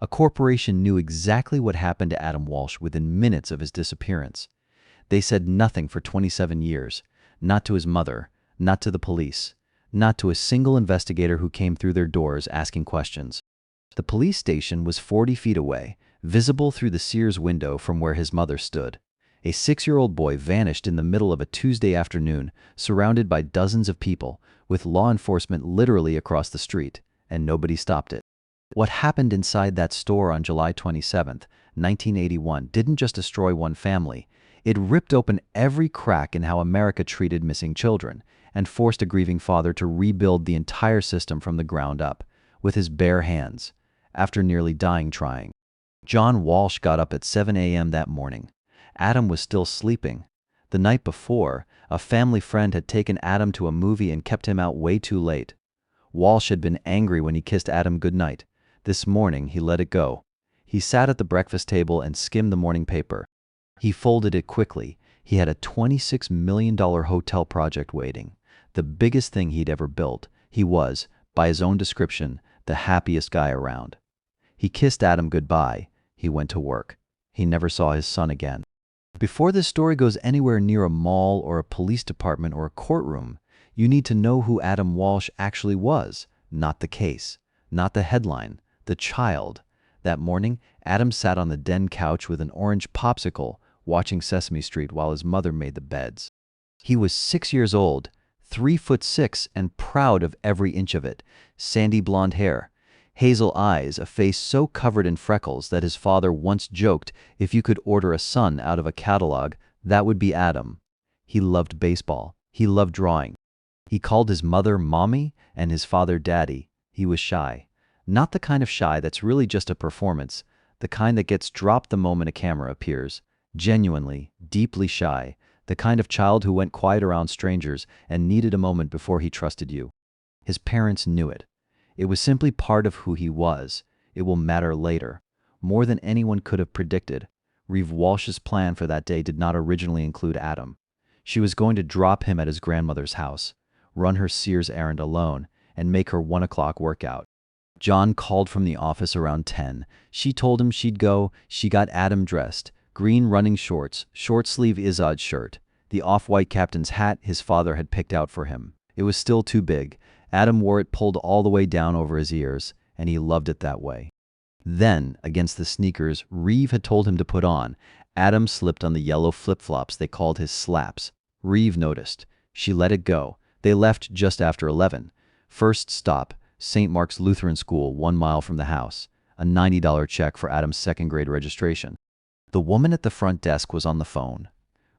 A corporation knew exactly what happened to Adam Walsh within minutes of his disappearance. They said nothing for 27 years, not to his mother, not to the police, not to a single investigator who came through their doors asking questions. The police station was 40 feet away, visible through the Sears window from where his mother stood. A 6-year-old boy vanished in the middle of a Tuesday afternoon, surrounded by dozens of people, with law enforcement literally across the street, and nobody stopped it. What happened inside that store on July 27, 1981 didn't just destroy one family. It ripped open every crack in how America treated missing children, and forced a grieving father to rebuild the entire system from the ground up, with his bare hands, after nearly dying trying. John Walsh got up at 7 a.m. that morning. Adam was still sleeping. The night before, a family friend had taken Adam to a movie and kept him out way too late. Walsh had been angry when he kissed Adam goodnight. This morning, he let it go. He sat at the breakfast table and skimmed the morning paper. He folded it quickly. He had a $26 million hotel project waiting, the biggest thing he'd ever built. He was, by his own description, the happiest guy around. He kissed Adam goodbye. He went to work. He never saw his son again. Before this story goes anywhere near a mall or a police department or a courtroom, you need to know who Adam Walsh actually was, not the case, not the headline, the child. That morning, Adam sat on the den couch with an orange popsicle, watching Sesame Street while his mother made the beds. He was 6 years old, 3'6", and proud of every inch of it. Sandy blonde hair, hazel eyes, a face so covered in freckles that his father once joked if you could order a son out of a catalog, that would be Adam. He loved baseball. He loved drawing. He called his mother Mommy and his father Daddy. He was shy. Not the kind of shy that's really just a performance, the kind that gets dropped the moment a camera appears. Genuinely, deeply shy, the kind of child who went quiet around strangers and needed a moment before he trusted you. His parents knew it. It was simply part of who he was. It will matter later. More than anyone could have predicted, Reeve Walsh's plan for that day did not originally include Adam. She was going to drop him at his grandmother's house, run her Sears errand alone, and make her 1 o'clock workout. John called from the office around 10. She told him she'd go. She got Adam dressed. Green running shorts, short-sleeve Izod shirt, the off-white captain's hat his father had picked out for him. It was still too big. Adam wore it pulled all the way down over his ears, and he loved it that way. Then, against the sneakers Reeve had told him to put on, Adam slipped on the yellow flip-flops they called his slaps. Reeve noticed. She let it go. They left just after 11. First stop, St. Mark's Lutheran School, 1 mile from the house. A $90 check for Adam's second-grade registration. The woman at the front desk was on the phone.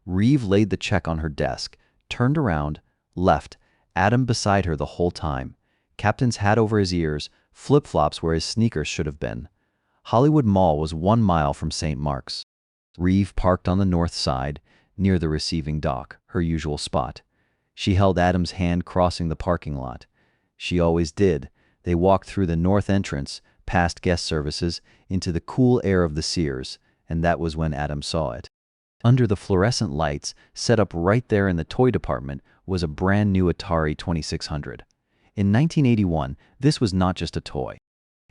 Reeve laid the check on her desk, turned around, left, Adam beside her the whole time. Captain's hat over his ears, flip-flops where his sneakers should have been. Hollywood Mall was 1 mile from St. Mark's. Reeve parked on the north side, near the receiving dock, her usual spot. She held Adam's hand crossing the parking lot. She always did. They walked through the north entrance, past guest services, into the cool air of the Sears, and that was when Adam saw it. Under the fluorescent lights, set up right there in the toy department, was a brand new Atari 2600. In 1981, this was not just a toy.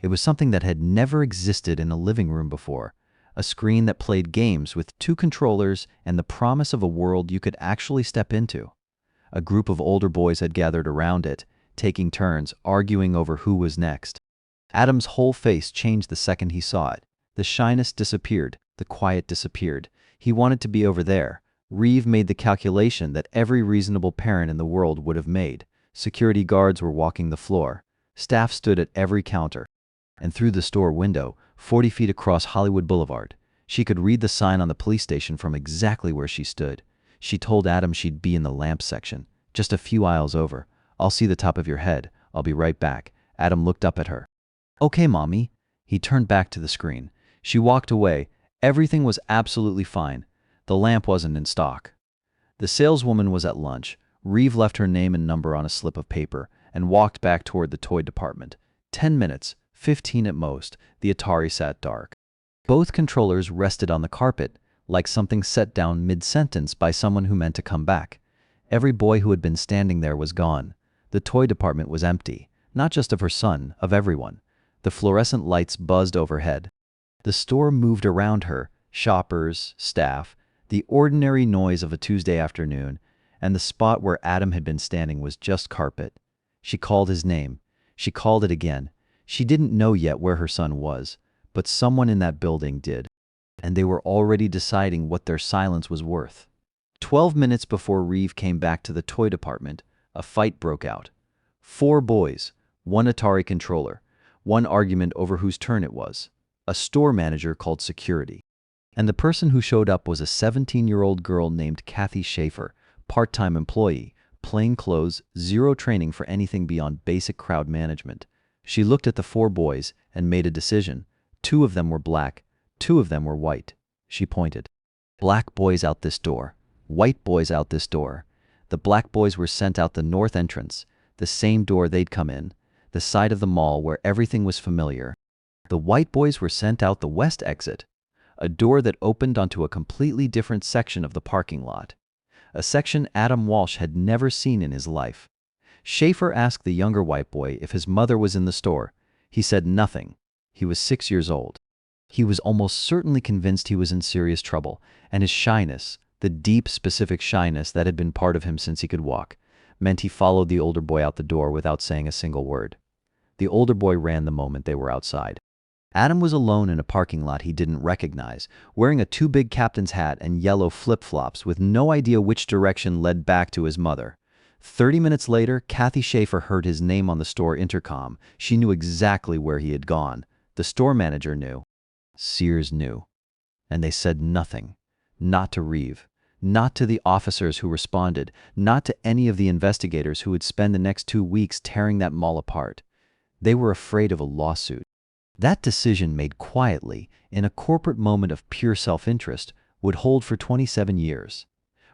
It was something that had never existed in a living room before. A screen that played games with 2 controllers and the promise of a world you could actually step into. A group of older boys had gathered around it, taking turns, arguing over who was next. Adam's whole face changed the second he saw it. The shyness disappeared. The quiet disappeared. He wanted to be over there. Reeve made the calculation that every reasonable parent in the world would have made. Security guards were walking the floor. Staff stood at every counter. And through the store window, 40 feet across Hollywood Boulevard, she could read the sign on the police station from exactly where she stood. She told Adam she'd be in the lamp section, just a few aisles over. "I'll see the top of your head. I'll be right back." Adam looked up at her. "Okay, Mommy." He turned back to the screen. She walked away. Everything was absolutely fine. The lamp wasn't in stock. The saleswoman was at lunch. Reeve left her name and number on a slip of paper and walked back toward the toy department. 10 minutes, 15 at most, the Atari sat dark. Both controllers rested on the carpet, like something set down mid-sentence by someone who meant to come back. Every boy who had been standing there was gone. The toy department was empty, not just of her son, of everyone. The fluorescent lights buzzed overhead. The store moved around her, shoppers, staff, the ordinary noise of a Tuesday afternoon, and the spot where Adam had been standing was just carpet. She called his name. She called it again. She didn't know yet where her son was, but someone in that building did. And they were already deciding what their silence was worth. 12 minutes before Reeve came back to the toy department, a fight broke out. 4 boys, 1 Atari controller, 1 argument over whose turn it was. A store manager called security. And the person who showed up was a 17-year-old girl named Kathy Schaefer, part-time employee, plain clothes, 0 training for anything beyond basic crowd management. She looked at the 4 boys and made a decision. 2 of them were black, 2 of them were white. She pointed. Black boys out this door. White boys out this door. The black boys were sent out the north entrance, the same door they'd come in, the side of the mall where everything was familiar. The white boys were sent out the west exit, a door that opened onto a completely different section of the parking lot. A section Adam Walsh had never seen in his life. Schaefer asked the younger white boy if his mother was in the store. He said nothing. He was 6 years old. He was almost certainly convinced he was in serious trouble, and his shyness, the deep, specific shyness that had been part of him since he could walk, meant he followed the older boy out the door without saying a single word. The older boy ran the moment they were outside. Adam was alone in a parking lot he didn't recognize, wearing a too big captain's hat and yellow flip-flops with no idea which direction led back to his mother. 30 minutes later, Kathy Schaefer heard his name on the store intercom. She knew exactly where he had gone. The store manager knew. Sears knew. And they said nothing. Not to Reeve. Not to the officers who responded. Not to any of the investigators who would spend the next 2 weeks tearing that mall apart. They were afraid of a lawsuit. That decision, made quietly, in a corporate moment of pure self-interest, would hold for 27 years.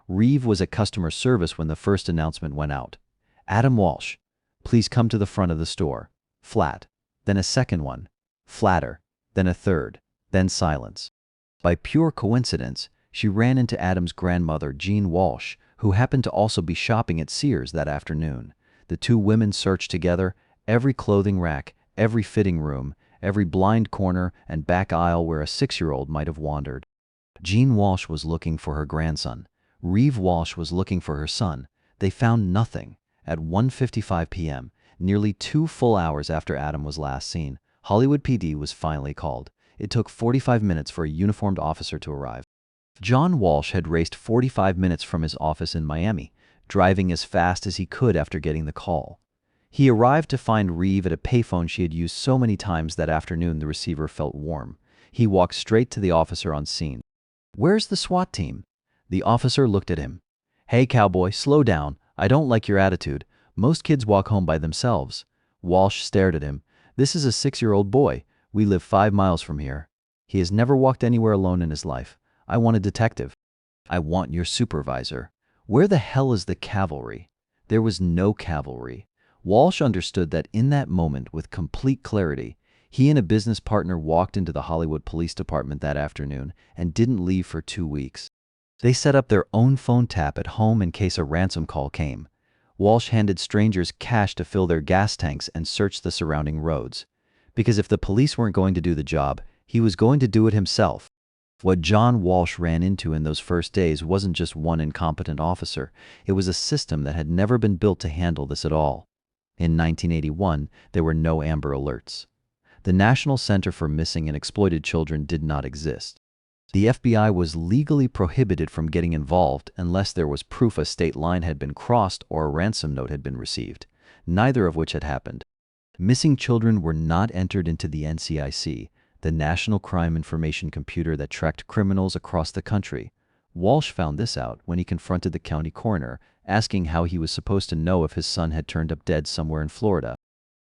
Reeve was at customer service when the first announcement went out. Adam Walsh, please come to the front of the store. Flat. Then a second one. Flatter. Then a third. Then silence. By pure coincidence, she ran into Adam's grandmother, Jean Walsh, who happened to also be shopping at Sears that afternoon. The 2 women searched together, every clothing rack, every fitting room, every blind corner and back aisle where a 6-year-old might have wandered. Jean Walsh was looking for her grandson. Reeve Walsh was looking for her son. They found nothing. At 1:55 p.m., nearly 2 full hours after Adam was last seen, Hollywood PD was finally called. It took 45 minutes for a uniformed officer to arrive. John Walsh had raced 45 minutes from his office in Miami, driving as fast as he could after getting the call. He arrived to find Reeve at a payphone she had used so many times that afternoon the receiver felt warm. He walked straight to the officer on scene. "Where's the SWAT team?" The officer looked at him. "Hey, cowboy, slow down. I don't like your attitude. Most kids walk home by themselves." Walsh stared at him. "This is a 6-year-old boy. We live 5 miles from here. He has never walked anywhere alone in his life. I want a detective. I want your supervisor. Where the hell is the cavalry?" There was no cavalry. Walsh understood that in that moment with complete clarity. He and a business partner walked into the Hollywood Police Department that afternoon and didn't leave for 2 weeks. They set up their own phone tap at home in case a ransom call came. Walsh handed strangers cash to fill their gas tanks and search the surrounding roads. Because if the police weren't going to do the job, he was going to do it himself. What John Walsh ran into in those first days wasn't just one incompetent officer. It was a system that had never been built to handle this at all. In 1981, there were no Amber Alerts. The National Center for Missing and Exploited Children did not exist. The FBI was legally prohibited from getting involved unless there was proof a state line had been crossed or a ransom note had been received, neither of which had happened. Missing children were not entered into the NCIC, the National Crime Information Computer that tracked criminals across the country. Walsh found this out when he confronted the county coroner, asking how he was supposed to know if his son had turned up dead somewhere in Florida.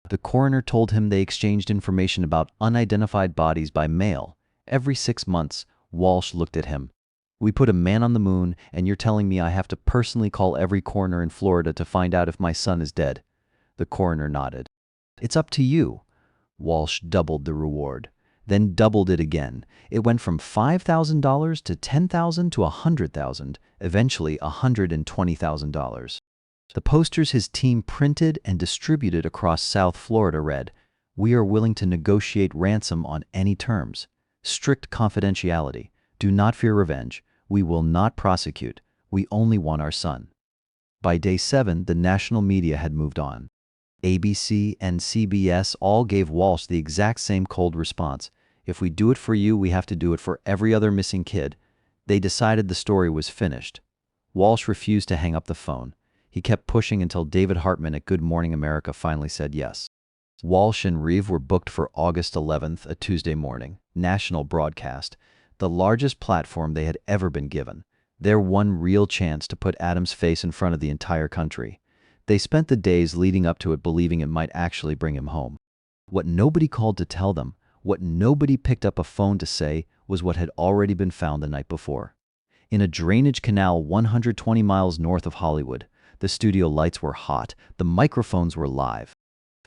The coroner told him they exchanged information about unidentified bodies by mail. Every 6 months, Walsh looked at him. "We put a man on the moon, and you're telling me I have to personally call every coroner in Florida to find out if my son is dead?" The coroner nodded. "It's up to you." Walsh doubled the reward, then doubled it again. It went from $5,000 to $10,000 to $100,000, eventually $120,000. The posters his team printed and distributed across South Florida read, We are willing to negotiate ransom on any terms. Strict confidentiality. Do not fear revenge. We will not prosecute. We only want our son." By day 7, the national media had moved on. ABC and CBS all gave Walsh the exact same cold response. "If we do it for you, we have to do it for every other missing kid." They decided the story was finished. Walsh refused to hang up the phone. He kept pushing until David Hartman at Good Morning America finally said yes. Walsh and Reeve were booked for August 11th, a Tuesday morning, national broadcast, the largest platform they had ever been given. Their one real chance to put Adam's face in front of the entire country. They spent the days leading up to it believing it might actually bring him home. What nobody called to tell them, what nobody picked up a phone to say, was what had already been found the night before. In a drainage canal 120 miles north of Hollywood, the studio lights were hot, the microphones were live.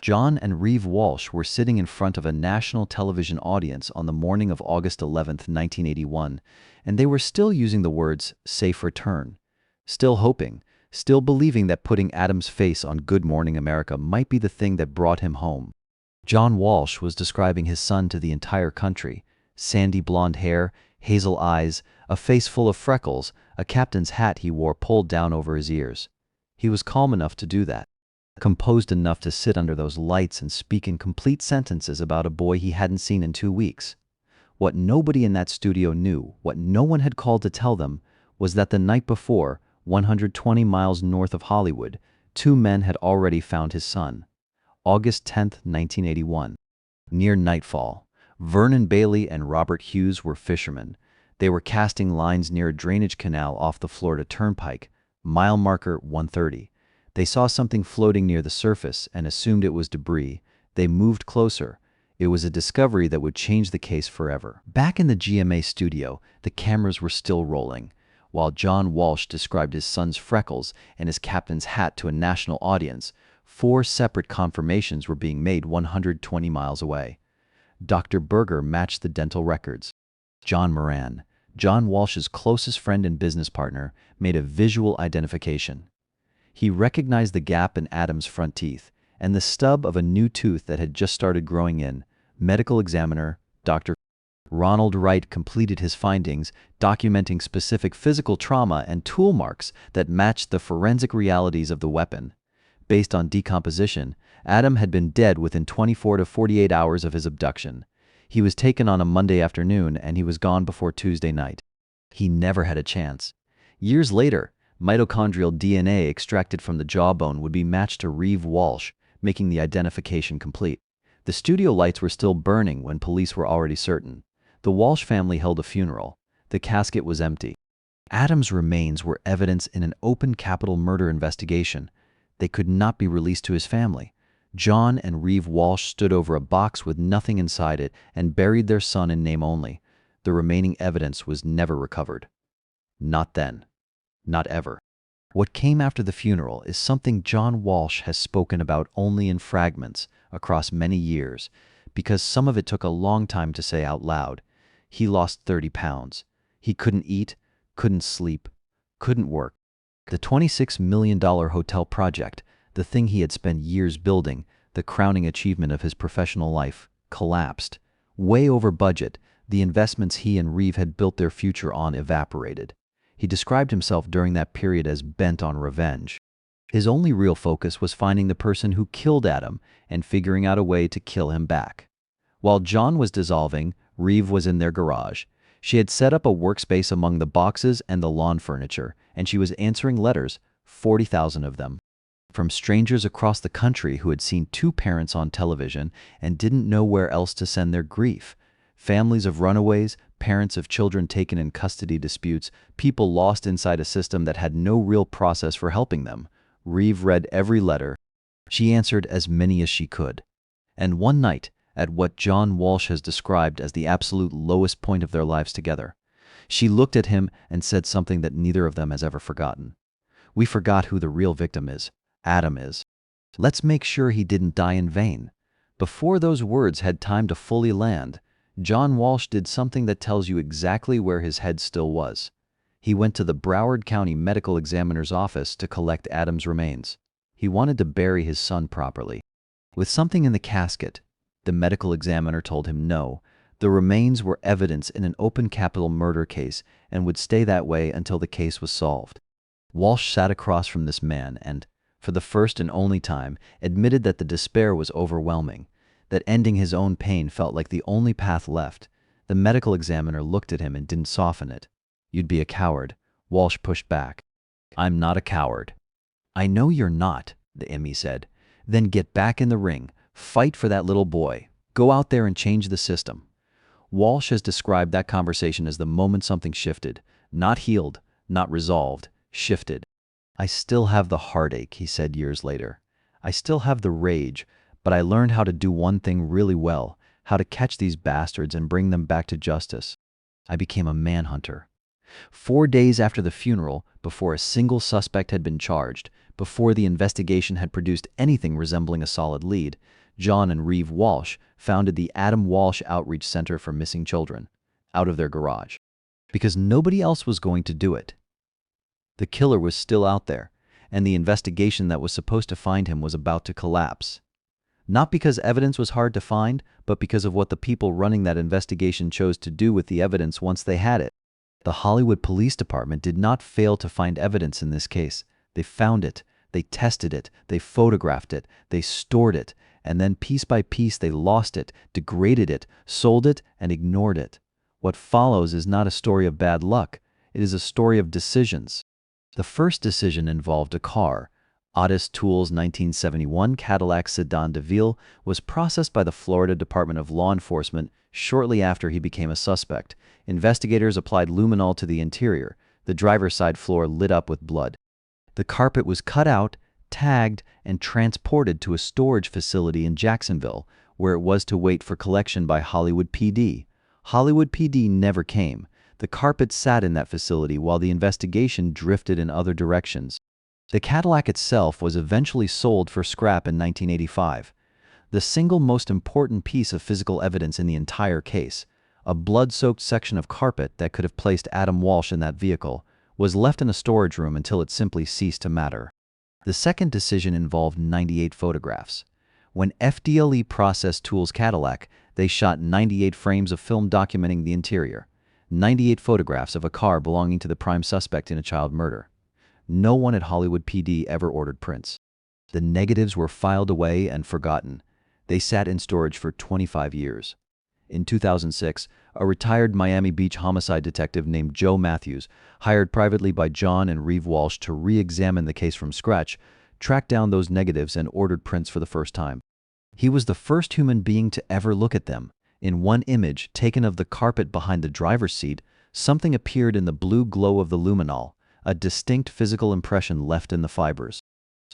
John and Reeve Walsh were sitting in front of a national television audience on the morning of August 11, 1981, and they were still using the words "safe return," still hoping, still believing that putting Adam's face on Good Morning America might be the thing that brought him home. John Walsh was describing his son to the entire country: sandy blonde hair, hazel eyes, a face full of freckles, a captain's hat he wore pulled down over his ears. He was calm enough to do that, composed enough to sit under those lights and speak in complete sentences about a boy he hadn't seen in 2 weeks. What nobody in that studio knew, what no one had called to tell them, was that the night before, 120 miles north of Hollywood, 2 men had already found his son. August 10, 1981. Near nightfall, Vernon Bailey and Robert Hughes were fishermen. They were casting lines near a drainage canal off the Florida Turnpike, mile marker 130. They saw something floating near the surface and assumed it was debris. They moved closer. It was a discovery that would change the case forever. Back in the GMA studio, the cameras were still rolling. While John Walsh described his son's freckles and his captain's hat to a national audience, 4 separate confirmations were being made 120 miles away. Dr. Berger matched the dental records. John Moran, John Walsh's closest friend and business partner, made a visual identification. He recognized the gap in Adam's front teeth and the stub of a new tooth that had just started growing in. Medical examiner, Dr. Ronald Wright, completed his findings, documenting specific physical trauma and tool marks that matched the forensic realities of the weapon. Based on decomposition, Adam had been dead within 24 to 48 hours of his abduction. He was taken on a Monday afternoon and he was gone before Tuesday night. He never had a chance. Years later, mitochondrial DNA extracted from the jawbone would be matched to Reeve Walsh, making the identification complete. The studio lights were still burning when police were already certain. The Walsh family held a funeral. The casket was empty. Adam's remains were evidence in an open capital murder investigation. They could not be released to his family. John and Reeve Walsh stood over a box with nothing inside it and buried their son in name only. The remaining evidence was never recovered. Not then. Not ever. What came after the funeral is something John Walsh has spoken about only in fragments across many years, because some of it took a long time to say out loud. He lost 30 pounds. He couldn't eat, couldn't sleep, couldn't work. The $26 million hotel project, the thing he had spent years building, the crowning achievement of his professional life, collapsed. Way over budget, the investments he and Reeve had built their future on evaporated. He described himself during that period as bent on revenge. His only real focus was finding the person who killed Adam and figuring out a way to kill him back. While John was dissolving, Reeve was in their garage. She had set up a workspace among the boxes and the lawn furniture, and she was answering letters, 40,000 of them, from strangers across the country who had seen 2 parents on television and didn't know where else to send their grief. Families of runaways, parents of children taken in custody disputes, people lost inside a system that had no real process for helping them. Reeve read every letter. She answered as many as she could. And one night, at what John Walsh has described as the absolute lowest point of their lives together, she looked at him and said something that neither of them has ever forgotten. "We forgot who the real victim is. Adam is. Let's make sure he didn't die in vain." Before those words had time to fully land, John Walsh did something that tells you exactly where his head still was. He went to the Broward County Medical Examiner's office to collect Adam's remains. He wanted to bury his son properly. With something in the casket The medical examiner told him no. The remains were evidence in an open capital murder case and would stay that way until the case was solved. Walsh sat across from this man and, for the first and only time, admitted that the despair was overwhelming, that ending his own pain felt like the only path left. The medical examiner looked at him and didn't soften it. "You'd be a coward," Walsh pushed back. "I'm not a coward." "I know you're not," the ME said. "Then get back in the ring. Fight for that little boy. Go out there and change the system." Walsh has described that conversation as the moment something shifted. Not healed, not resolved, shifted. "I still have the heartache," he said years later. "I still have the rage, but I learned how to do one thing really well, how to catch these bastards and bring them back to justice. I became a manhunter." 4 days after the funeral, before a single suspect had been charged, before the investigation had produced anything resembling a solid lead, John and Reeve Walsh founded the Adam Walsh Outreach Center for Missing Children, out of their garage. Because nobody else was going to do it. The killer was still out there, and the investigation that was supposed to find him was about to collapse. Not because evidence was hard to find, but because of what the people running that investigation chose to do with the evidence once they had it. The Hollywood Police Department did not fail to find evidence in this case. They found it, they tested it, they photographed it, they stored it, and then piece by piece they lost it, degraded it, sold it, and ignored it. What follows is not a story of bad luck, it is a story of decisions. The first decision involved a car. Otis Toole's 1971 Cadillac Sedan DeVille was processed by the Florida Department of Law Enforcement shortly after he became a suspect. Investigators applied luminol to the interior. The driver's side floor lit up with blood. The carpet was cut out, tagged, and transported to a storage facility in Jacksonville, where it was to wait for collection by Hollywood PD. Hollywood PD never came. The carpet sat in that facility while the investigation drifted in other directions. The Cadillac itself was eventually sold for scrap in 1985. The single most important piece of physical evidence in the entire case, a blood-soaked section of carpet that could have placed Adam Walsh in that vehicle, was left in a storage room until it simply ceased to matter. The second decision involved 98 photographs. When FDLE processed Toole's Cadillac, they shot 98 frames of film documenting the interior, 98 photographs of a car belonging to the prime suspect in a child murder. No one at Hollywood PD ever ordered prints. The negatives were filed away and forgotten. They sat in storage for 25 years. In 2006, a retired Miami Beach homicide detective named Joe Matthews, hired privately by John and Reeve Walsh to re-examine the case from scratch, tracked down those negatives and ordered prints for the first time. He was the first human being to ever look at them. In one image taken of the carpet behind the driver's seat, something appeared in the blue glow of the luminol, a distinct physical impression left in the fibers.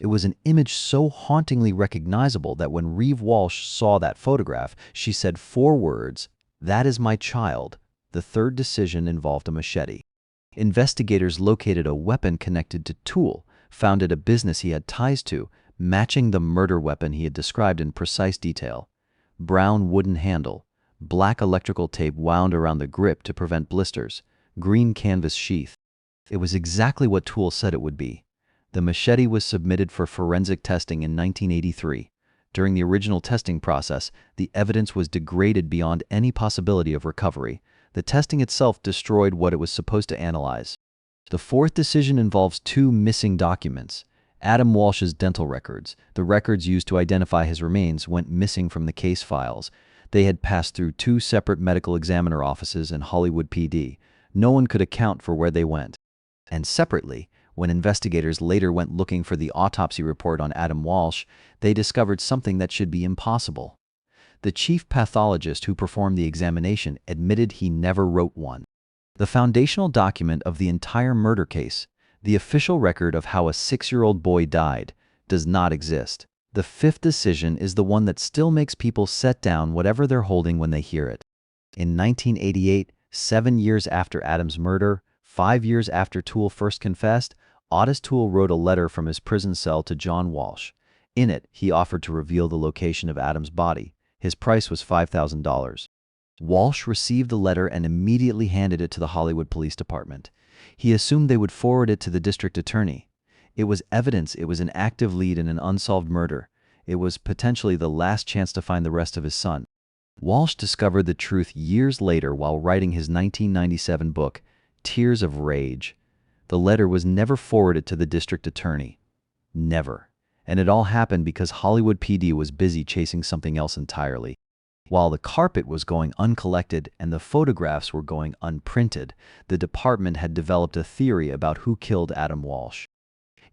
It was an image so hauntingly recognizable that when Reeve Walsh saw that photograph, she said 4 words, "That is my child." The third decision involved a machete. Investigators located a weapon connected to Toole, found at a business he had ties to, matching the murder weapon he had described in precise detail. Brown wooden handle, black electrical tape wound around the grip to prevent blisters, green canvas sheath. It was exactly what Toole said it would be. The machete was submitted for forensic testing in 1983. During the original testing process, the evidence was degraded beyond any possibility of recovery. The testing itself destroyed what it was supposed to analyze. The fourth decision involves 2 missing documents. Adam Walsh's dental records, the records used to identify his remains, went missing from the case files. They had passed through 2 separate medical examiner offices and Hollywood PD. No one could account for where they went. And separately, when investigators later went looking for the autopsy report on Adam Walsh, they discovered something that should be impossible. The chief pathologist who performed the examination admitted he never wrote one. The foundational document of the entire murder case, the official record of how a 6-year-old boy died, does not exist. The fifth decision is the one that still makes people set down whatever they're holding when they hear it. In 1988, 7 years after Adam's murder, 5 years after Toole first confessed, Otis Toole wrote a letter from his prison cell to John Walsh. In it, he offered to reveal the location of Adam's body. His price was $5,000. Walsh received the letter and immediately handed it to the Hollywood Police Department. He assumed they would forward it to the district attorney. It was evidence it was an active lead in an unsolved murder. It was potentially the last chance to find the rest of his son. Walsh discovered the truth years later while writing his 1997 book, Tears of Rage. The letter was never forwarded to the district attorney. Never. And it all happened because Hollywood PD was busy chasing something else entirely. While the carpet was going uncollected and the photographs were going unprinted, the department had developed a theory about who killed Adam Walsh.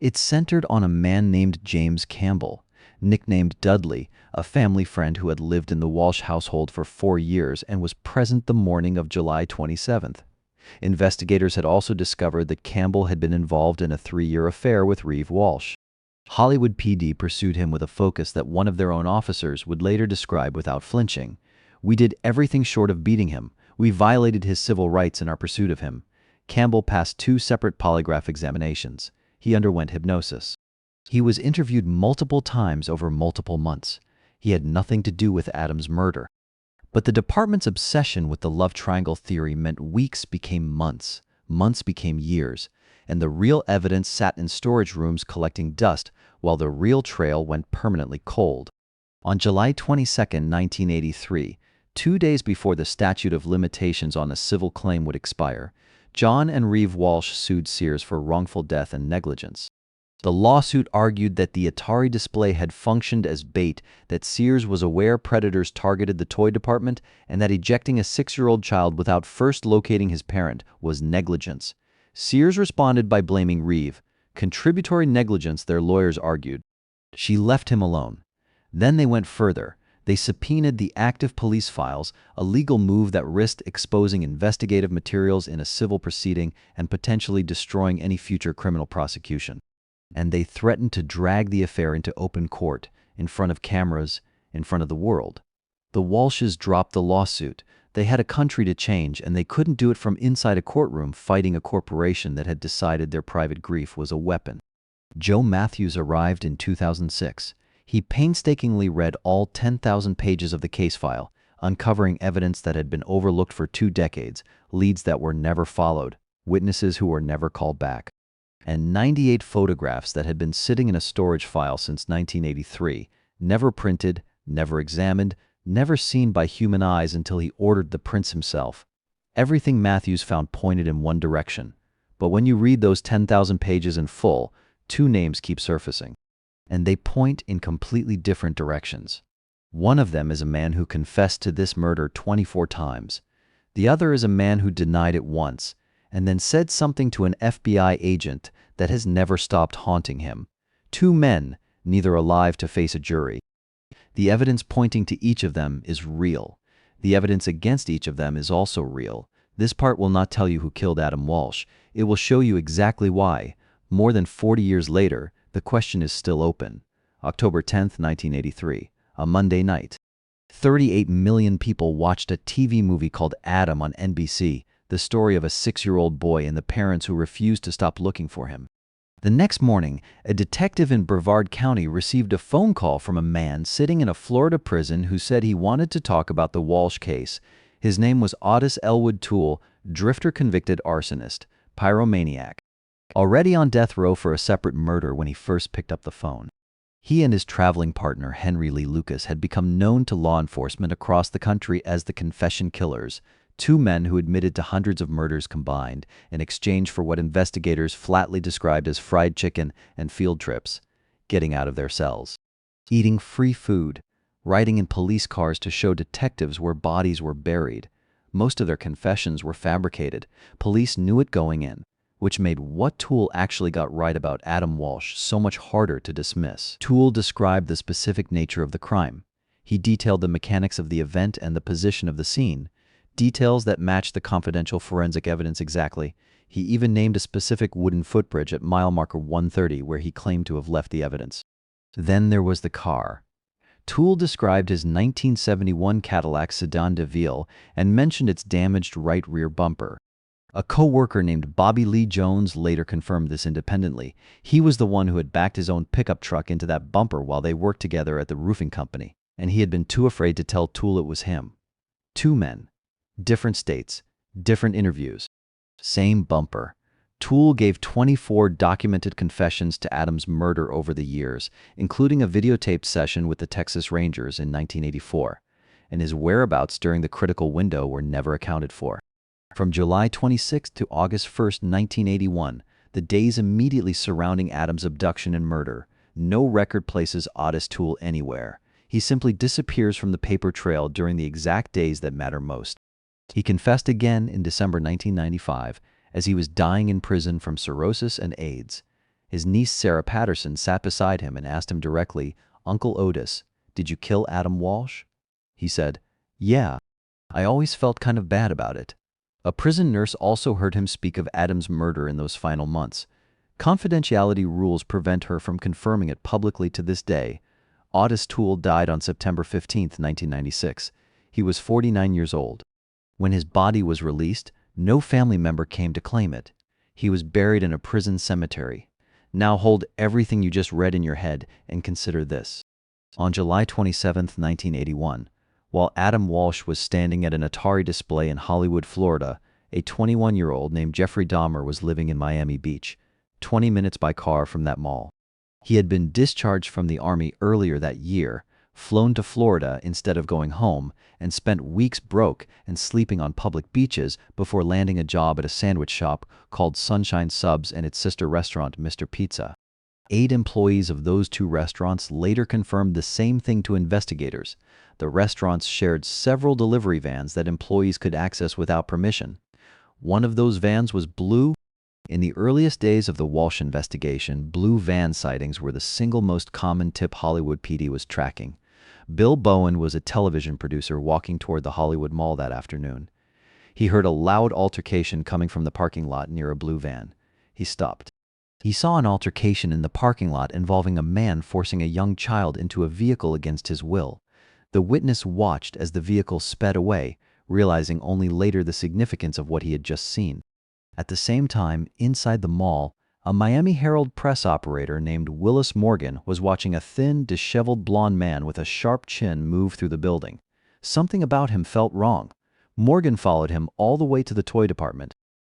It centered on a man named James Campbell, nicknamed Dudley, a family friend who had lived in the Walsh household for 4 years and was present the morning of July 27th. Investigators had also discovered that Campbell had been involved in a 3-year affair with Reeve Walsh. Hollywood PD pursued him with a focus that one of their own officers would later describe without flinching. "We did everything short of beating him. We violated his civil rights in our pursuit of him." Campbell passed 2 separate polygraph examinations. He underwent hypnosis. He was interviewed multiple times over multiple months. He had nothing to do with Adam's murder. But the department's obsession with the love triangle theory meant weeks became months, months became years, and the real evidence sat in storage rooms collecting dust while the real trail went permanently cold. On July 22, 1983, 2 days before the statute of limitations on a civil claim would expire, John and Reeve Walsh sued Sears for wrongful death and negligence. The lawsuit argued that the Atari display had functioned as bait, that Sears was aware predators targeted the toy department, and that ejecting a 6-year-old child without first locating his parent was negligence. Sears responded by blaming Reeve. Contributory negligence, their lawyers argued. She left him alone. Then they went further. They subpoenaed the active police files, a legal move that risked exposing investigative materials in a civil proceeding and potentially destroying any future criminal prosecution. And they threatened to drag the affair into open court, in front of cameras, in front of the world. The Walshes dropped the lawsuit. They had a country to change, and they couldn't do it from inside a courtroom fighting a corporation that had decided their private grief was a weapon. Joe Matthews arrived in 2006. He painstakingly read all 10,000 pages of the case file, uncovering evidence that had been overlooked for 2 decades, leads that were never followed, witnesses who were never called back, and 98 photographs that had been sitting in a storage file since 1983, never printed, never examined, never seen by human eyes until he ordered the prints himself. Everything Matthews found pointed in one direction. But when you read those 10,000 pages in full, 2 names keep surfacing. And they point in completely different directions. One of them is a man who confessed to this murder 24 times. The other is a man who denied it once, and then said something to an FBI agent that has never stopped haunting him. 2 men, neither alive to face a jury. The evidence pointing to each of them is real. The evidence against each of them is also real. This part will not tell you who killed Adam Walsh. It will show you exactly why. More than 40 years later, the question is still open. October 10, 1983, a Monday night. 38 million people watched a TV movie called Adam on NBC, the story of a 6-year-old boy and the parents who refused to stop looking for him. The next morning, a detective in Brevard County received a phone call from a man sitting in a Florida prison who said he wanted to talk about the Walsh case. His name was Otis Elwood Toole, drifter-convicted arsonist, pyromaniac. Already on death row for a separate murder when he first picked up the phone. He and his traveling partner, Henry Lee Lucas, had become known to law enforcement across the country as the Confession Killers, 2 men who admitted to hundreds of murders combined in exchange for what investigators flatly described as fried chicken and field trips, getting out of their cells. Eating free food, riding in police cars to show detectives where bodies were buried. Most of their confessions were fabricated. Police knew it going in, which made what Toole actually got right about Adam Walsh so much harder to dismiss. Toole described the specific nature of the crime. He detailed the mechanics of the event and the position of the scene, details that matched the confidential forensic evidence exactly. He even named a specific wooden footbridge at mile marker 130 where he claimed to have left the evidence. Then there was the car. Toole described his 1971 Cadillac Sedan DeVille and mentioned its damaged right rear bumper. A co-worker named Bobby Lee Jones later confirmed this independently. He was the one who had backed his own pickup truck into that bumper while they worked together at the roofing company, and he had been too afraid to tell Toole it was him. 2 men. Different states, different interviews. Same bumper. Toole gave 24 documented confessions to Adams' murder over the years, including a videotaped session with the Texas Rangers in 1984, and his whereabouts during the critical window were never accounted for. From July 26 to August 1, 1981, the days immediately surrounding Adams' abduction and murder, no record places Otis Toole anywhere. He simply disappears from the paper trail during the exact days that matter most. He confessed again in December 1995 as he was dying in prison from cirrhosis and AIDS. His niece Sarah Patterson sat beside him and asked him directly, "Uncle Otis, did you kill Adam Walsh?" He said, "Yeah, I always felt kind of bad about it." A prison nurse also heard him speak of Adam's murder in those final months. Confidentiality rules prevent her from confirming it publicly to this day. Otis Toole died on September 15, 1996. He was 49 years old. When his body was released, no family member came to claim it. He was buried in a prison cemetery. Now hold everything you just read in your head and consider this. On July 27, 1981, while Adam Walsh was standing at an Atari display in Hollywood, Florida, a 21-year-old named Jeffrey Dahmer was living in Miami Beach, 20 minutes by car from that mall. He had been discharged from the Army earlier that year, flown to Florida instead of going home, and spent weeks broke and sleeping on public beaches before landing a job at a sandwich shop called Sunshine Subs and its sister restaurant, Mr. Pizza. 8 employees of those 2 restaurants later confirmed the same thing to investigators. The restaurants shared several delivery vans that employees could access without permission. One of those vans was blue. In the earliest days of the Walsh investigation, blue van sightings were the single most common tip Hollywood PD was tracking. Bill Bowen was a television producer walking toward the Hollywood Mall that afternoon. He heard a loud altercation coming from the parking lot near a blue van. He stopped. He saw an altercation in the parking lot involving a man forcing a young child into a vehicle against his will. The witness watched as the vehicle sped away, realizing only later the significance of what he had just seen. At the same time, inside the mall, a Miami Herald press operator named Willis Morgan was watching a thin, disheveled blonde man with a sharp chin move through the building. Something about him felt wrong. Morgan followed him all the way to the toy department,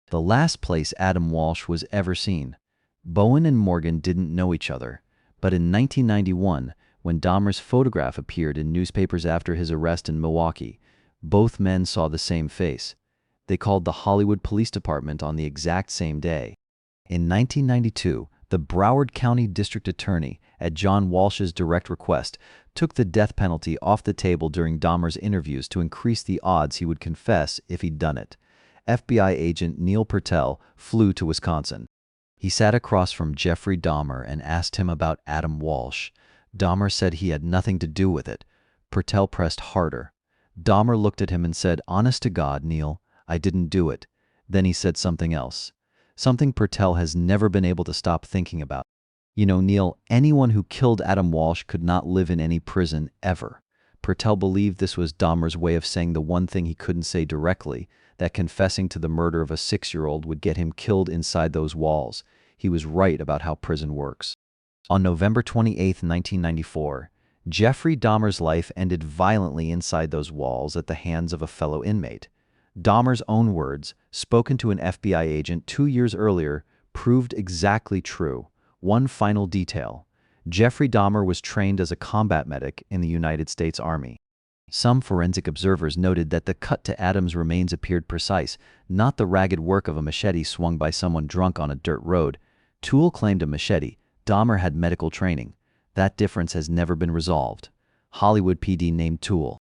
the last place Adam Walsh was ever seen. Bowen and Morgan didn't know each other, but in 1991, when Dahmer's photograph appeared in newspapers after his arrest in Milwaukee, both men saw the same face. They called the Hollywood Police Department on the exact same day. In 1992, the Broward County District Attorney, at John Walsh's direct request, took the death penalty off the table during Dahmer's interviews to increase the odds he would confess if he'd done it. FBI agent Neil Pertel flew to Wisconsin. He sat across from Jeffrey Dahmer and asked him about Adam Walsh. Dahmer said he had nothing to do with it. Pertel pressed harder. Dahmer looked at him and said, "Honest to God, Neil, I didn't do it." Then he said something else. Something Pertel has never been able to stop thinking about. "You know, Neil, anyone who killed Adam Walsh could not live in any prison ever." Pertel believed this was Dahmer's way of saying the one thing he couldn't say directly, that confessing to the murder of a 6-year-old would get him killed inside those walls. He was right about how prison works. On November 28, 1994, Jeffrey Dahmer's life ended violently inside those walls at the hands of a fellow inmate. Dahmer's own words, spoken to an FBI agent 2 years earlier, proved exactly true. One final detail: Jeffrey Dahmer was trained as a combat medic in the United States Army. Some forensic observers noted that the cut to Adam's remains appeared precise, not the ragged work of a machete swung by someone drunk on a dirt road. Toole claimed a machete. Dahmer had medical training. That difference has never been resolved. Hollywood PD named Toole.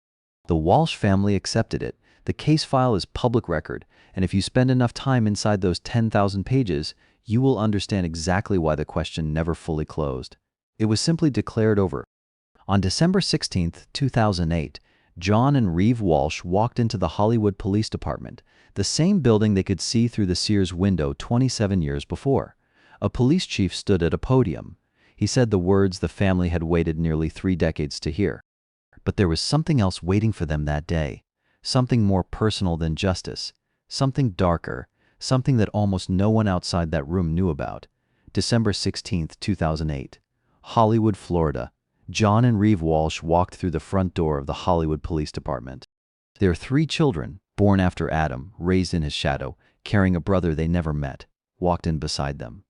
The Walsh family accepted it. The case file is public record, and if you spend enough time inside those 10,000 pages, you will understand exactly why the question never fully closed. It was simply declared over. On December 16, 2008, John and Reeve Walsh walked into the Hollywood Police Department, the same building they could see through the Sears window 27 years before. A police chief stood at a podium. He said the words the family had waited nearly 3 decades to hear. But there was something else waiting for them that day. Something more personal than justice. Something darker. Something that almost no one outside that room knew about. December 16, 2008. Hollywood, Florida. John and Reeve Walsh walked through the front door of the Hollywood Police Department. Their 3 children, born after Adam, raised in his shadow, carrying a brother they never met. walked in beside them.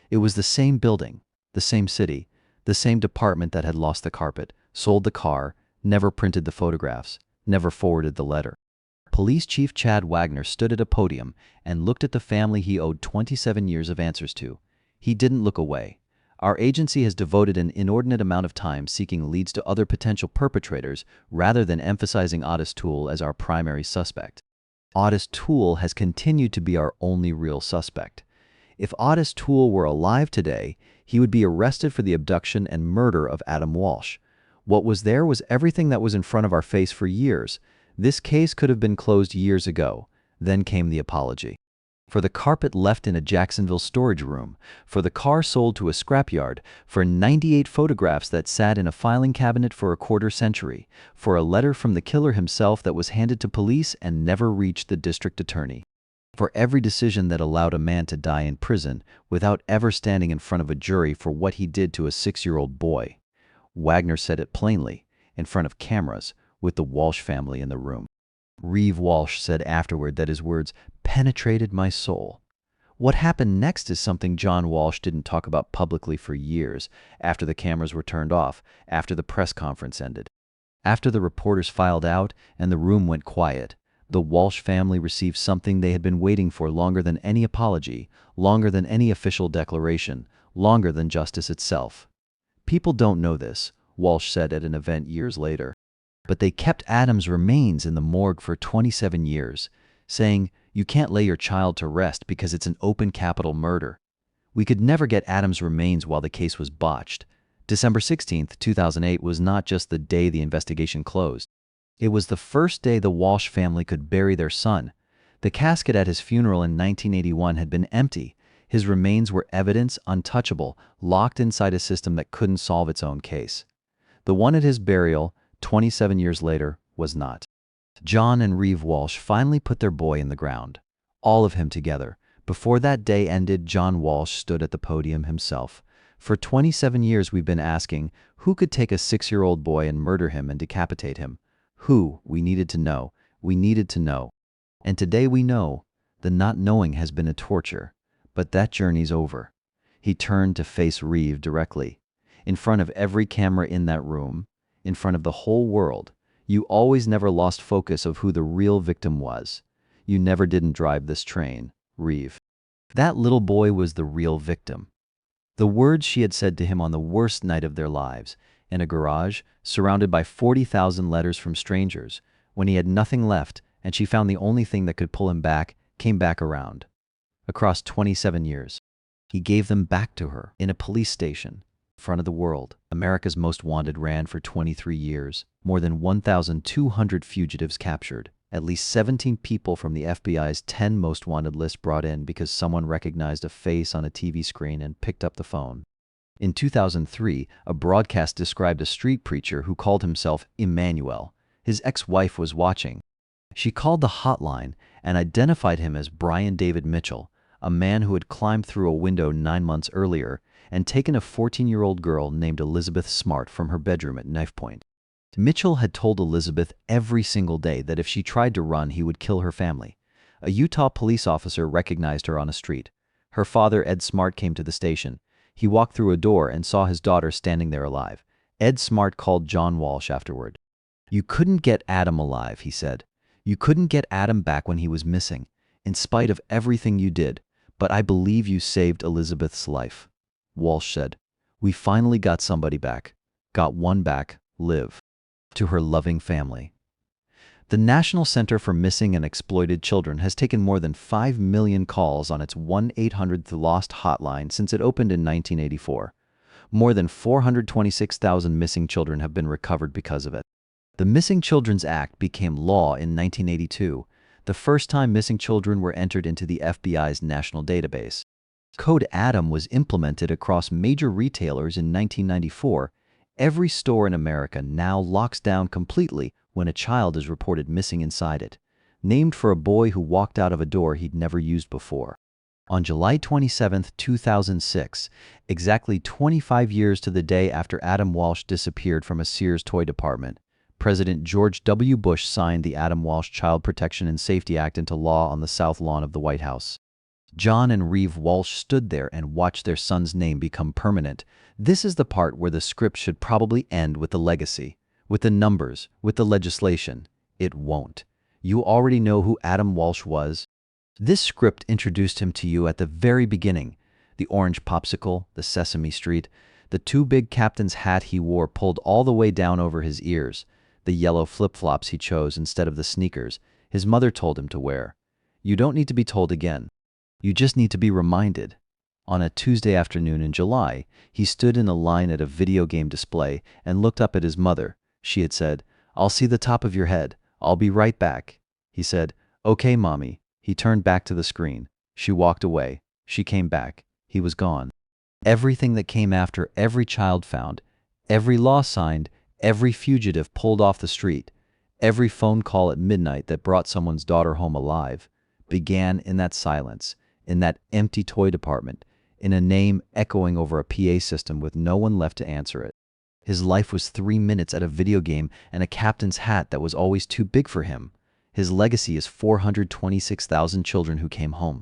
It was the same building, the same city, the same department that had lost the carpet, sold the car, never printed the photographs, never forwarded the letter. Police Chief Chad Wagner stood at a podium and looked at the family he owed 27 years of answers to. He didn't look away. Our agency has devoted an inordinate amount of time seeking leads to other potential perpetrators rather than emphasizing Otis Toole as our primary suspect. Otis Toole has continued to be our only real suspect. If Otis Toole were alive today, he would be arrested for the abduction and murder of Adam Walsh. What was there was everything that was in front of our face for years. This case could have been closed years ago. Then came the apology. For the carpet left in a Jacksonville storage room, for the car sold to a scrapyard, for 98 photographs that sat in a filing cabinet for a quarter century, for a letter from the killer himself that was handed to police and never reached the district attorney. For every decision that allowed a man to die in prison without ever standing in front of a jury for what he did to a 6-year-old boy. Wagner said it plainly, in front of cameras, with the Walsh family in the room. Reeve Walsh said afterward that his words penetrated my soul. What happened next is something John Walsh didn't talk about publicly for years, after the cameras were turned off, after the press conference ended. After the reporters filed out and the room went quiet, the Walsh family received something they had been waiting for longer than any apology, longer than any official declaration, longer than justice itself. People don't know this, Walsh said at an event years later. But they kept Adam's remains in the morgue for 27 years, saying, "You can't lay your child to rest because it's an open capital murder." We could never get Adam's remains while the case was botched. December 16, 2008 was not just the day the investigation closed. It was the first day the Walsh family could bury their son. The casket at his funeral in 1981 had been empty. His remains were evidence, untouchable, locked inside a system that couldn't solve its own case. The one at his burial, 27 years later, was not. John and Reeve Walsh finally put their boy in the ground. All of him together. Before that day ended, John Walsh stood at the podium himself. For 27 years we've been asking, who could take a 6-year-old boy and murder him and decapitate him? Who? We needed to know. We needed to know. And today we know. The not knowing has been a torture. But that journey's over. He turned to face Reeve directly. In front of every camera in that room, in front of the whole world, you always never lost focus of who the real victim was. You never didn't drive this train, Reeve. That little boy was the real victim. The words she had said to him on the worst night of their lives, in a garage, surrounded by 40,000 letters from strangers, when he had nothing left and she found the only thing that could pull him back, came back around. Across 27 years. He gave them back to her in a police station. Front of the world. America's Most Wanted ran for 23 years. More than 1,200 fugitives captured. At least 17 people from the FBI's 10 Most Wanted list brought in because someone recognized a face on a TV screen and picked up the phone. In 2003, a broadcast described a street preacher who called himself Emmanuel. His ex-wife was watching. She called the hotline and identified him as Brian David Mitchell, a man who had climbed through a window 9 months earlier and taken a 14-year-old girl named Elizabeth Smart from her bedroom at knife point. Mitchell had told Elizabeth every single day that if she tried to run, he would kill her family. A Utah police officer recognized her on a street. Her father, Ed Smart, came to the station. He walked through a door and saw his daughter standing there alive. Ed Smart called John Walsh afterward. "You couldn't get Adam alive," he said. "You couldn't get Adam back when he was missing, in spite of everything you did, but I believe you saved Elizabeth's life." Walsh said, "We finally got somebody back. Got one back, Liv." To her loving family. The National Center for Missing and Exploited Children has taken more than 5 million calls on its 1-800-LOST hotline since it opened in 1984. More than 426,000 missing children have been recovered because of it. The Missing Children's Act became law in 1982, the first time missing children were entered into the FBI's national database. Code Adam was implemented across major retailers in 1994. Every store in America now locks down completely when a child is reported missing inside it, named for a boy who walked out of a door he'd never used before. On July 27, 2006, exactly 25 years to the day after Adam Walsh disappeared from a Sears toy department, President George W. Bush signed the Adam Walsh Child Protection and Safety Act into law on the South Lawn of the White House. John and Reeve Walsh stood there and watched their son's name become permanent. This is the part where the script should probably end with the legacy, with the numbers, with the legislation. It won't. You already know who Adam Walsh was. This script introduced him to you at the very beginning. The orange popsicle, the Sesame Street, the too big captain's hat he wore pulled all the way down over his ears, the yellow flip-flops he chose instead of the sneakers his mother told him to wear. You don't need to be told again. You just need to be reminded. On a Tuesday afternoon in July, he stood in a line at a video game display and looked up at his mother. She had said, "I'll see the top of your head. I'll be right back." He said, "Okay, Mommy." He turned back to the screen. She walked away. She came back. He was gone. Everything that came after, every child found, every law signed, every fugitive pulled off the street, every phone call at midnight that brought someone's daughter home alive, began in that silence, in that empty toy department, in a name echoing over a PA system with no one left to answer it. His life was 3 minutes at a video game and a captain's hat that was always too big for him. His legacy is 426,000 children who came home.